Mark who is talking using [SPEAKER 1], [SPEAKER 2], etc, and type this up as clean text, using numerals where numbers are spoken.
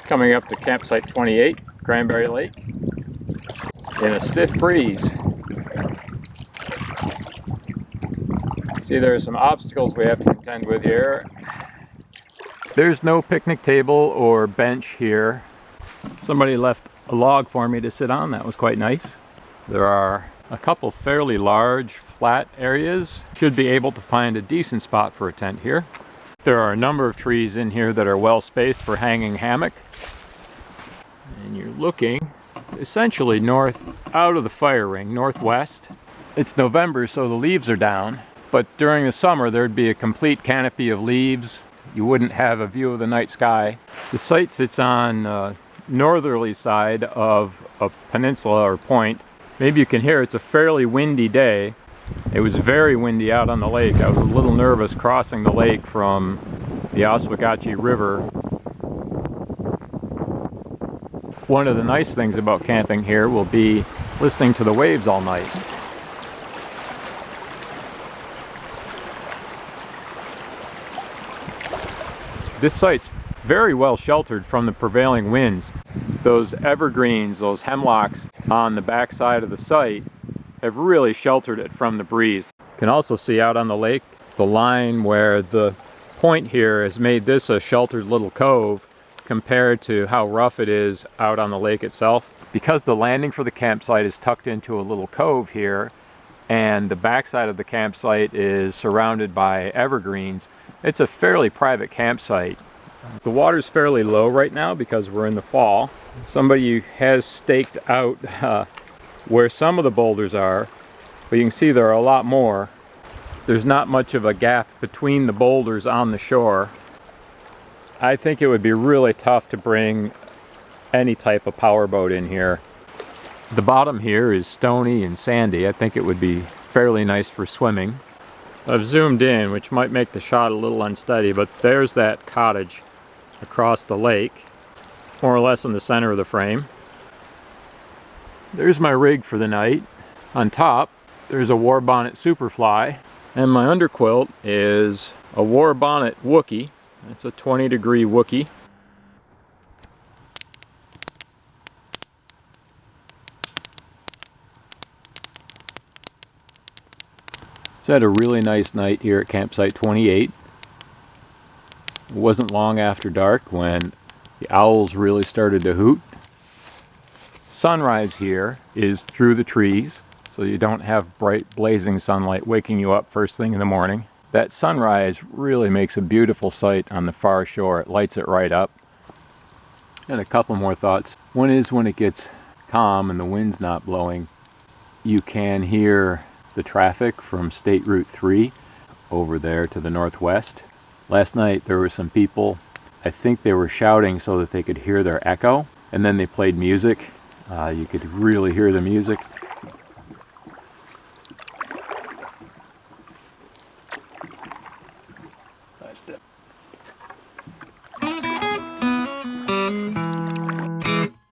[SPEAKER 1] Coming up to campsite 28, Cranberry Lake, in a stiff breeze. See, there are some obstacles we have to contend with here. There's no picnic table or bench here. Somebody left a log for me to sit on. That was quite nice. There are a couple fairly large flat areas. Should be able to find a decent spot for a tent here. There are a number of trees in here that are well spaced for hanging hammock. And you're looking essentially north out of the fire ring, northwest. It's November, so the leaves are down. But during the summer, there'd be a complete canopy of leaves. You wouldn't have a view of the night sky. The site sits on northerly side of a peninsula or point. Maybe you can hear it's a fairly windy day. It was very windy out on the lake. I was a little nervous crossing the lake from the Oswegatchie River. One of the nice things about camping here will be listening to the waves all night. This site's very well sheltered from the prevailing winds. Those evergreens, those hemlocks on the back side of the site have really sheltered it from the breeze. You can also see out on the lake the line where the point here has made this a sheltered little cove compared to how rough it is out on the lake itself. Because the landing for the campsite is tucked into a little cove here and the backside of the campsite is surrounded by evergreens, it's a fairly private campsite. The water's fairly low right now because we're in the fall. Somebody has staked out where some of the boulders are, but you can see there are a lot more. There's not much of a gap between the boulders on the shore. I think it would be really tough to bring any type of powerboat in here. The bottom here is stony and sandy. I think it would be fairly nice for swimming. I've zoomed in, which might make the shot a little unsteady, but there's that cottage across the lake, more or less in the center of the frame. There's my rig for the night. On top, there's a War Bonnet Superfly, and my underquilt is a War Bonnet Wookie. It's a 20-degree Wookie. So I had a really nice night here at campsite 28. It wasn't long after dark when the owls really started to hoot. Sunrise here is through the trees, so you don't have bright blazing sunlight waking you up first thing in the morning. That sunrise really makes a beautiful sight on the far shore. It lights it right up. And a couple more thoughts. One is when it gets calm and the wind's not blowing, you can hear the traffic from State Route 3 over there to the northwest. Last night there were some people, I think they were shouting so that they could hear their echo, and then they played music. You could really hear the music.